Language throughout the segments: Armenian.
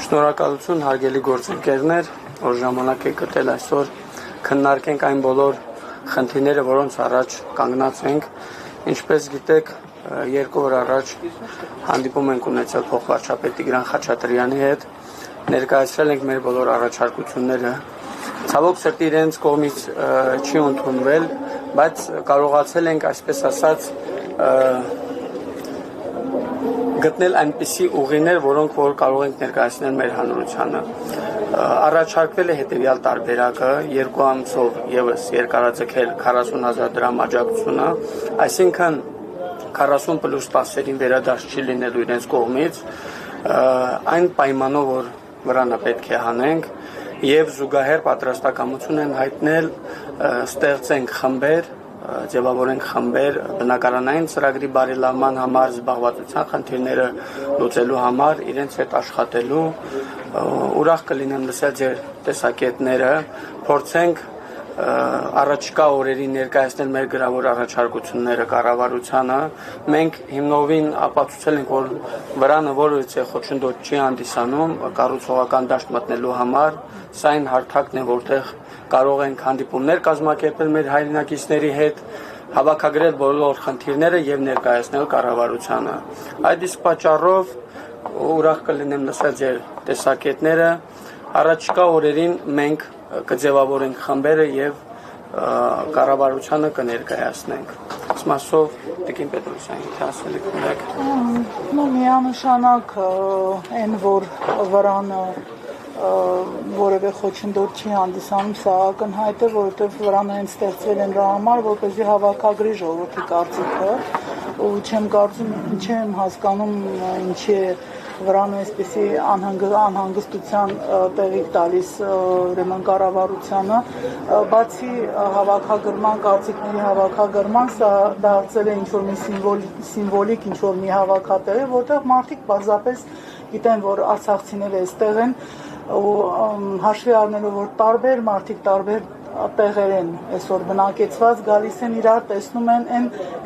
Շնորհակալություն հարգելի գործընկերներ, որ ժամանակ եք գտել այսօր քննարկենք այն բոլոր խնդիրները, որոնց առաջ կանգնած ենք։ Ինչպես գիտեք, 2 օր առաջ հանդիպում ենք ունեցել փոխվարչապետ Տիգրան Խաչատրյանի հետ, ներկայացրել ենք մեր բոլոր առաջարկությունները։ Ցավոք սրտի իրենց կողմից չի ընդունվել, բայց կարողացել ենք, այսպես ասած, գտնել այնպիսի ուղիներ, որոնք որ կարող ենք ներկայացնել մեր հանրությանը։ Առաջարկվել է հետևյալ տարբերակը 2 ամսով եւս երկարաձգել 40,000 դրամ աջակցությունը, այսինքն 40 + 10-ին վերադարձ չի լինելու իրենց կողմից, այն պայմանով, որ վրանը պետք է հանենք եւ զուգահեռ պատրաստակամություն են հայտնել ստեղծենք խմբեր, ձևավորենք խմբեր բնակարանային ծրագրի բարելավման համար, զբաղվածության խնդիրները լուծելու համար, իրենց հետ աշխատելու, ուրախ կլինեմ լսել ձեր տեսակետները, փորձենք առաջիկա օրերին ներկայացնել մեր գրավոր առաջարկությունները կառավարությանը։ Մենք հիմնովին ապացուցել ենք, որ վրանը որևիցե խոչընդոտ չի հանդիսանում կառուցողական դաշտ մտնելու համար, սա այն հարթակն է, որտեղ կարող ենք հանդիպումներ կազմակերպել մեր հայրենակիցների հետ, հավաքագրել բոլոր խնդիրները եւ ներկայացնել կառավարությանը։ Այդ իսկ պատճառով ուրախ կլինեմ լսել ձեր տեսակետները։ Առաջիկա օրերին մենք կձևավորենք խմբերը եւ կառավարությանը կներկայացնենք։ Ասմասով Տիկին Պետրոսյան, ասել եք ունեք։ Միանշանակ այն որ վրանը որևէ խոչընդոտ չի հանդիսանում, սա ակնհայտ է, որովհետև վրանը հենց ստեղծվել են դրա համար, որպեսզի հավաքագրի ժողովրդի կարծիքը, ու չեմ հասկանում ինչի է վրանը այսպեսի անհանգստության տեղիք տալիս ուրեմն կառավարությանը, բացի հավաքագրման, կարծիքների հավաքագրման, սա դարձել է ինչ-որ մի սիմվոլիկ ինչ-որ մի հավաքատեղ, որտեղ մարդիկ պարզապես գիտեն, որ արցախցիները այստեղ են, ու հաշվի առնելով, որ տարբեր մարդիկ տարբեր տեղեր են այսօր բնակեցված, գալիս են իրար, տեսնում են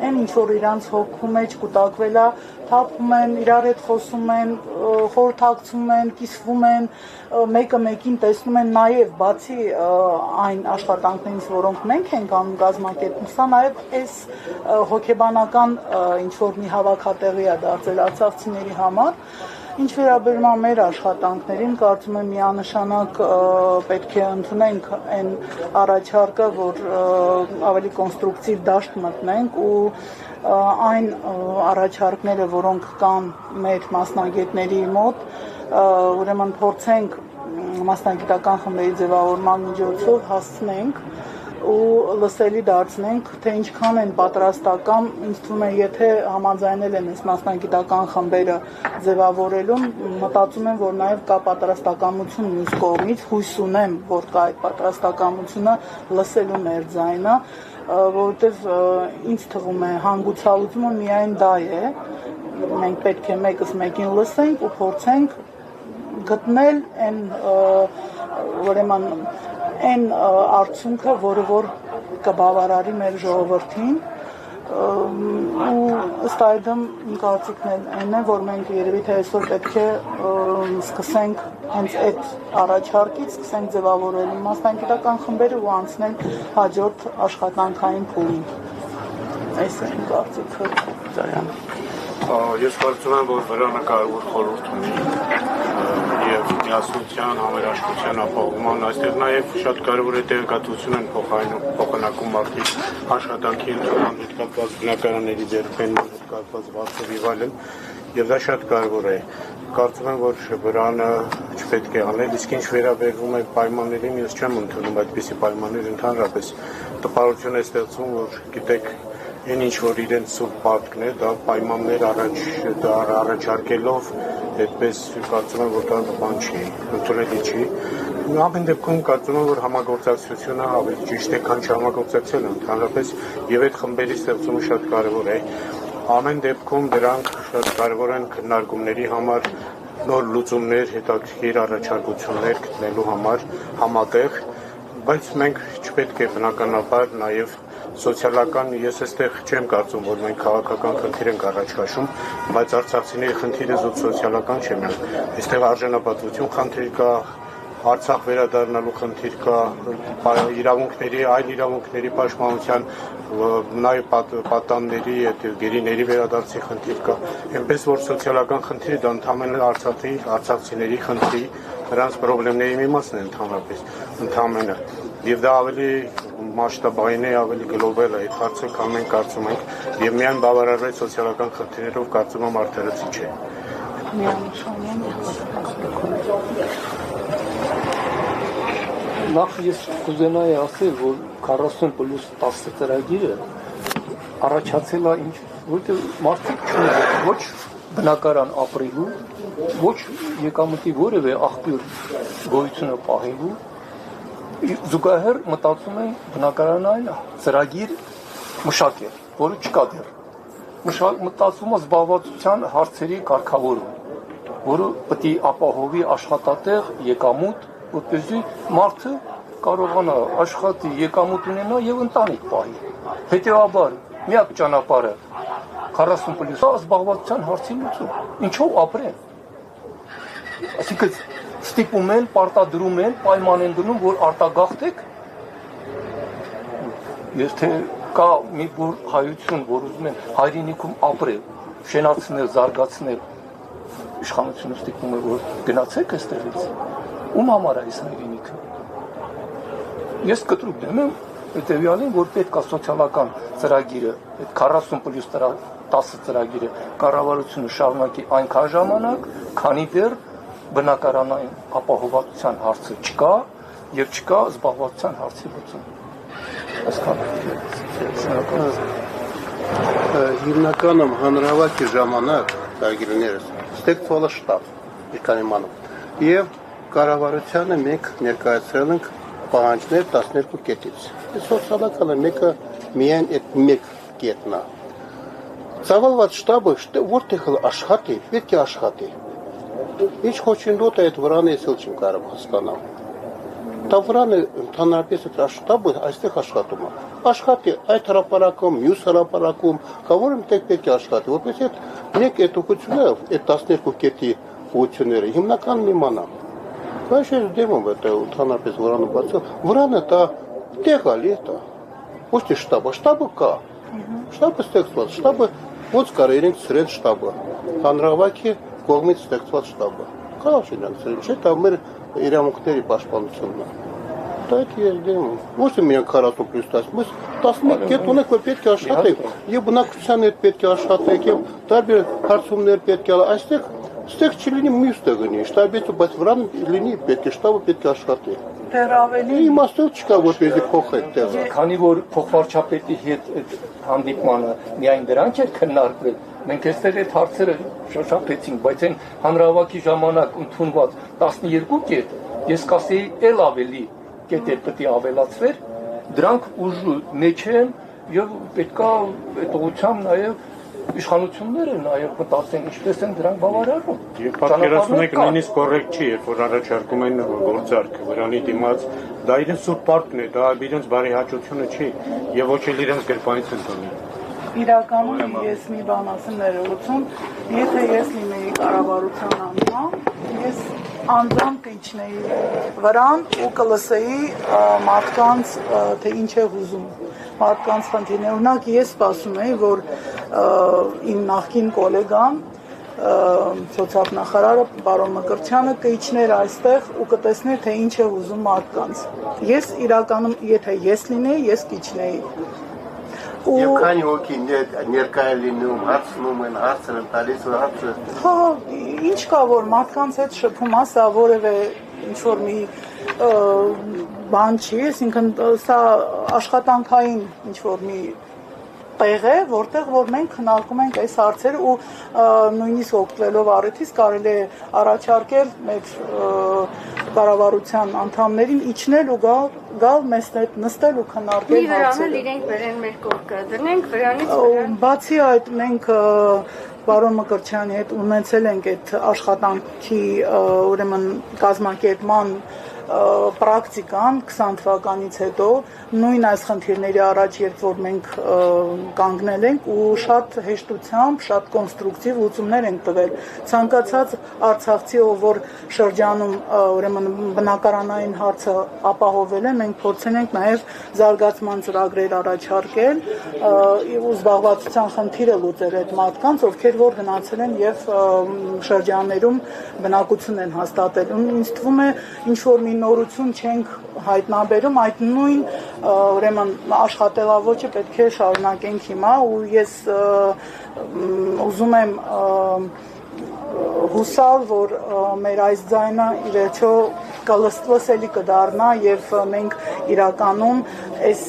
այն ինչ որ իրանց հոգու մեջ կուտակվել է, թափում են, իրար հետ խոսում են, խորհրդակցում են, կիսվում են, մեկը մեկին տեսնում են, նաև բացի այն աշխատանքներից, որոնք մենք ենք անում կազմակերպում, սա նաև այս հոգեբանական ինչ որ մի հավաքատեղի է դարձել արցախցիների համար։ Ինչ վերաբերում է մեր աշխատանքներին, կարծում եմ միանշանակ պետք է ընդունենք այն առաջարկը, որ ավելի կոնստրուկտիվ դաշտ մտնենք ու այն առաջարկները, որոնք կան մեր մասնագետների մոտ, ուրեմն փորձենք մասնագիտական խմբերի ձևավորման միջոցով հասցնենք ու լսելի դարձնենք, թե ինչքան են պատրաստական, ինձ թվում է, եթե համաձայնել են այս մասնագիտական խմբերը ձևավորելու, մտածում եմ, որ նաև կա պատրաստակամություն մյուս կողմից, հույս ունեմ, որ կա այդ պատրաստակամությունը լսելու մեր ձայնը, որովհետև ինձ թվում է հանգուցալուծումը միայն դա է, մենք պետք է մեկս մեկին լսենք ու փորձենք գտնել ուրեմն այն արդյունքը, որը որ կբավարարի մեր ժողովրդին, ու ըստ այդմ իմ կարծիքն այն է, որ մենք երևի թե այսօր պետք է սկսենք հենց այդ առաջարկից, սկսենք ձևավորել մասնագիտական խմբերը ու անցնել հաջորդ աշխատանքային փուլին։ Այս է իմ կարծիքը։ Ես կարծում եմ, որ վրանը կարևոր խորհուրդ ունի եւ միասնության, համերաշխության ապահովման, այստեղ նաեւ շատ կարևոր է տեղեկատվություն են փոխանակում մարդիկ աշխատանքի ընդունման հետ կապված բնակարանների ձեռքբերման հետ կապված վարձով եւ այլն, եւ դա շատ կարևոր է։ Կարծում եմ, որ վրանը չպետք է անել, իսկ ինչ վերաբերում է պայմաններին, ես չեմ ընդունում այդպիսի պայմաններ ընդհանրապես։ Տպավորություն է ստեղծում, որ գիտեք այն ինչ որ իրենց սուրբ պարտքն է, դա պայմաններ առաջարկելով, այդպես կարծում եմ, որ դա բան չի, ընդունելի չի։ Ամեն դեպքում կարծում եմ, որ համագործակցությունը ավելի ճիշտ է, քան չհամագործակցելը ընդհանրապես, եւ այդ խմբերի ստեղծումը շատ կարևոր է։ Ամեն դեպքում դրանք շատ կարևոր են քննարկումների համար, նոր լուծումներ, հետաքրքիր առաջարկություններ գտնելու համար համատեղ, բայց մենք չպետք է բնականաբար նաև սոցիալական ես այստեղ չեմ կարծում, որ մենք քաղաքական խնդիր ենք առաջ քաշում, բայց արցախցիների խնդիրը զուտ սոցիալական չէ միայն։ Այստեղ արժանապատվություն խնդիր կա, Արցախ վերադառնալու խնդիր կա, այլ իրավունքների պաշտպանության, նաև պատանների, գերիների վերադարձի խնդիր կա։ Այնպես որ սոցիալական խնդիրը դա ընդհանրապես արցախցիների խնդրի, նրանց խնդիրների մի մասն է ընդհանրապես։ Եվ դա ավելի մասշտաբային է, ավելի գլոբալ է, այդ հարցը քան մենք կարծում ենք, եւ միայն բավարարվել սոցիալական խնդիրներով կարծում եմ արդարացի չէ։ Նախ ես կուզենայի ասել, որ 40+10 ծրագիրը առաջացել է ինչ, որտեղ մարդիկ չունեն ոչ բնակարան ապրելու, ոչ եկամուտի որևէ աղբյուր գոյությունը պահելու, զուգահեռ մտածում են բնակարանային ծրագիր մշակել, որը չկա դեռ։ Մտածում է զբաղվածության հարցերի կարգավորում, որը պետք է ապահովի աշխատատեղ, եկամուտ, որպեսզի մարդը կարողանա աշխատի, եկամուտ ունենա եւ ընտանիք պահի։ Հետեւաբար միակ ճանապարհը 40+ զբաղվածության հարցի լուծում։ Ինչով ապրեն։ Այսինքն ստիպում են, պարտադրում են, պայման են դնում, որ արտագաղթեք։ Ես թե կա մի բուր հայություն, որ ուզում են հայրենիքում ապրել, շենացնել, զարգացնել, իշխանությունը ստիպում է, որ գնացեք այստեղից։ Ում համար է այս հայրենիքը։ Ես կտրուկ դեմ եմ հետևյալին, որ պետք է սոցիալական ծրագիրը, այդ 40+10 ծրագիրը կառավարությունը շարունակի այնքան ժամանակ, քանի դեռ բնակարանային ապահովվածության հարցը չկա եւ չկա զբաղվածության հարցի լուծում։ Հիմնականում հանրահավաքի ժամանակ ծրագիրներս ստեղծվել է շտաբ, ինչքան իմանում։ Եվ կառավարությանը մենք ներկայացրել ենք պահանջներ 12 կետից։ Սոցիալականը մեկը միայն այդ մեկ կետն է։ Ծավալված շտաբը որտեղ աշխատի, պետք է աշխատի։ Ինչ խոչընդոտ է այդ վրանը ես էլ չեմ կարող հասկանալ։ Դա վրանը ընդհանրապես այդ շտաբը այստեղ աշխատում է։ Աշխատի այդ հրապարակում, մյուս հրապարակում, կավոր մտեք պետք է աշխատի, որպես այդ մեկ այդ ուղղությունները, այդ 12 կետի ուղղությունները հիմնական իմանա։ Բայց ես դեմ եմ այդ ընդհանրապես վրանը բացել։ Վրանը դա տեղալ է դա։ Ոչ թե շտաբը կա։ Շտաբը ստեղծված, շտաբը ոնց կարող իրենք ծրեն շտաբը։ Հանրահավաքի կողմից ստեղծված շտաբը։ Կարող չէ նրանք ծրեն, չէ՞ դա մեր իրավունքների պաշտպանությունն է։ Դա ես դեմ եմ։ Ոչ թե միայն 40+10, բայց 11 կետ ունեք, որ պետք է աշխատեք, եւ բնակչության հետ պետք է աշխատեք, եւ տարբեր հարցումներ պետք է այստեղ ստեղ չլինի մյուս տեղնի, շտաբից բայց վրան լինի պետք է շտաբը պետք է աշխատի։ Դեռ ավելի իմաստով չկա որպեսզի փոխեք տեղը։ Քանի որ փոխվարչապետի հետ այդ հանդիպմանը միայն դրանք էր քննարկվել, մենք այստեղ այդ հարցերը շոշափեցինք, բայց այն հանրահավաքի ժամանակ ընդունված 12 կետ, ես կասեի էլ ավելի կետեր պետք է ավելացվեր, դրանք ուժու մեջ են եւ պետքա այդ ուղղությամբ նաեւ իշխանությունները նաև մտածեն ինչպես են դրանք բավարարում։ Եվ պատկերացնում եք նույնիսկ կոռեկտ չի, երբ որ առաջարկում են գործարք վրանի դիմաց, դա իրենց սուրբ պարտքն է, դա իրենց բարեհաճությունը չի եւ ոչ էլ իրենց գրպանից են տոնում։ իրականում ես մի բան ասեմ ներողություն, եթե ես լինեի կառավարության անդամ, ես անձամբ կիջնեի վրան ու կլսեի մարդկանց թե ինչ է ուզում մարդկանց խնդիրներ։ Օրինակ ես սպասում էի, որ իմ նախկին գոլեգան սոցիալնախարարը պարոն Մկրտչյանը կիջներ այստեղ ու կտեսներ թե ինչ է ուզում մարդկանց։ Ես իրականում եթե ես լինեի, ես կիջնեի։ Եվ քանի հոգի ներկայ լինում, հարցնում են, հարցեր են տալիս, հարցը։ Հա, ինչ կա որ մարդկանց հետ շփում է, սա որևէ ինչ-որ մի բան չի, այսինքն սա աշխատանքային ինչ-որ մի տեղ է, որտեղ որ մենք քննարկում ենք այս հարցերը ու նույնիսկ օգտվելով առիթից կարելի է առաջարկել մեր կառավարության անդամներին իջնել ու գալ մեզ հետ նստել ու քննարկել հարցերը։ Մի վրանել իրենք բերեն մեր կողքը, դնենք վրանից։ Բացի այդ մենք պարոն Մկրտչյանի հետ ունեցել ենք այդ աշխատանքի ուրեմն կազմակերպման պրակտիկան 20 թվականից հետո նույն այս խնդիրների առաջ, երբ որ մենք կանգնել ենք ու շատ հեշտությամբ, շատ կոնստրուկտիվ լուծումներ ենք տվել։ Ցանկացած արցախցի, ով որ շրջանում ուրեմն բնակարանային հարցը ապահովել է, մենք փորձել ենք նաև զարգացման ծրագրեր առաջարկել ու զբաղվածության խնդիրը լուծել այդ մարդկանց, ովքեր որ գնացել են եւ շրջաններում բնակություն են հաստատել։ Ինձ թվում է ինչ որ մի նորություն չենք հայտնաբերում, այդ նույն ուրեմն աշխատելավոճը պետք է շարունակենք հիմա ու ես ուզում եմ հուսալ, որ մեր այս ձայնը ի վերջո կլսվի կդառնա եւ մենք իրականում այս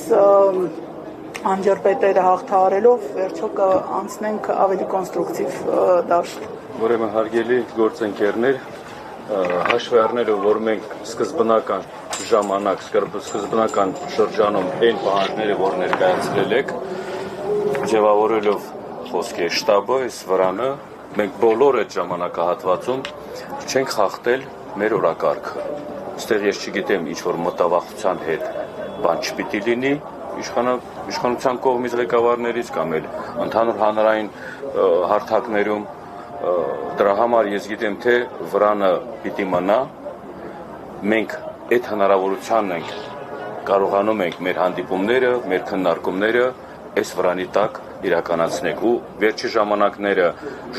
անջրպետերը հաղթահարելով վերջո կանցնենք ավելի կոնստրուկտիվ դաշտ։ Ուրեմն հարգելի գործընկերներ, հաշվի առնելով, որ մենք սկզբնական ժամանակ, սկզբնական շրջանում այն պահանջները, որ ներկայացրել եք, ձևավորելով խոսքի շտաբը, այս վրանը, մենք բոլոր այդ ժամանակահատվածում չենք խախտել մեր օրակարգը։ Այստեղ ես չգիտեմ, ինչ որ մտավախության հետ բան չպիտի լինի, իշխանության կողմից ղեկավարներից կամ էլ ընդհանուր հանրային հարթակներում դրա համար ես գիտեմ, թե վրանը պիտի մնա, մենք այդ հնարավորությանն ենք կարողանում ենք մեր հանդիպումները, մեր քննարկումները այս վրանի տակ իրականացնել ու վերջի ժամանակները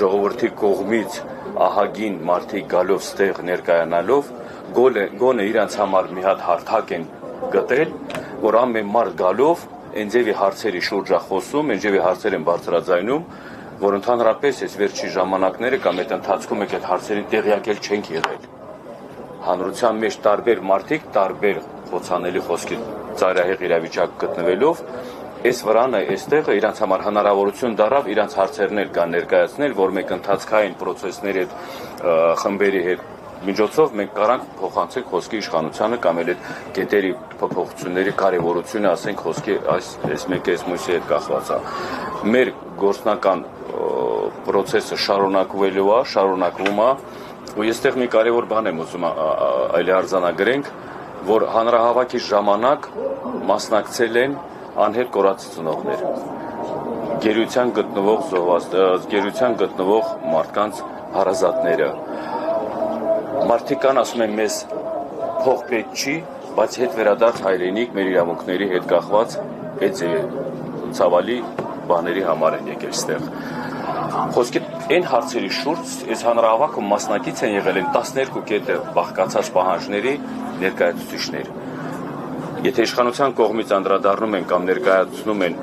ժողովրդի կողմից ահագին մարդիկ գալով ստեղ ներկայանալով գոնե իրանց համար մի հատ հարթակ են գտել, որ ամեն մարդ գալով այնձևի հարցերի շուրջ է խոսում, այնձևի հարցեր են բարձրաձայնում, որ ընդհանրապես այս վերջի ժամանակները կամ այդ ընթացքում եք այդ հարցերին տեղյակել չենք եղել։ Հանրության մեջ տարբեր մարդիկ, տարբեր խոցանելի խոսքի ծայրահեղ իրավիճակ գտնվելով, այս վրանը, այստեղը իրանց համար հնարավորություն դառավ իրանց հարցերն էլ կան ներկայացնել, որ մենք ընթացքային process-ների հետ խմբերի հետ միջոցով մենք կարանք փոխանցենք խոսքի իշխանությանը կամ էլ այդ կետերի փոփոխությունների կարևորությունը, ասենք խոսքի այս մեկը այս մյուսի հետ կախված է։ Մեր գործնական process-ը շարունակվում է, ու այստեղ մի կարևոր բան եմ ուզում այլ արձանագրենք, որ հանրահավաքի ժամանակ մասնակցել են անհետ կորած ծնողներ, գերության գտնվող մարդկանց հարազատները։ Մարդիկ կան ասում են մեզ փող պետք չի, բայց հետ վերադարձ հայրենիք մեր իրավունքների հետ կախված այդ ցավալի բաների համար են եկել ստեղ։ Խոսքի այն հարցերի շուրջ այս հանրահավաքում մասնակից են եղել են 12 կետը բաղկացած պահանջների ներկայացուցիչներ։ Եթե իշխանության կողմից անդրադառնում են կամ ներկայացնում են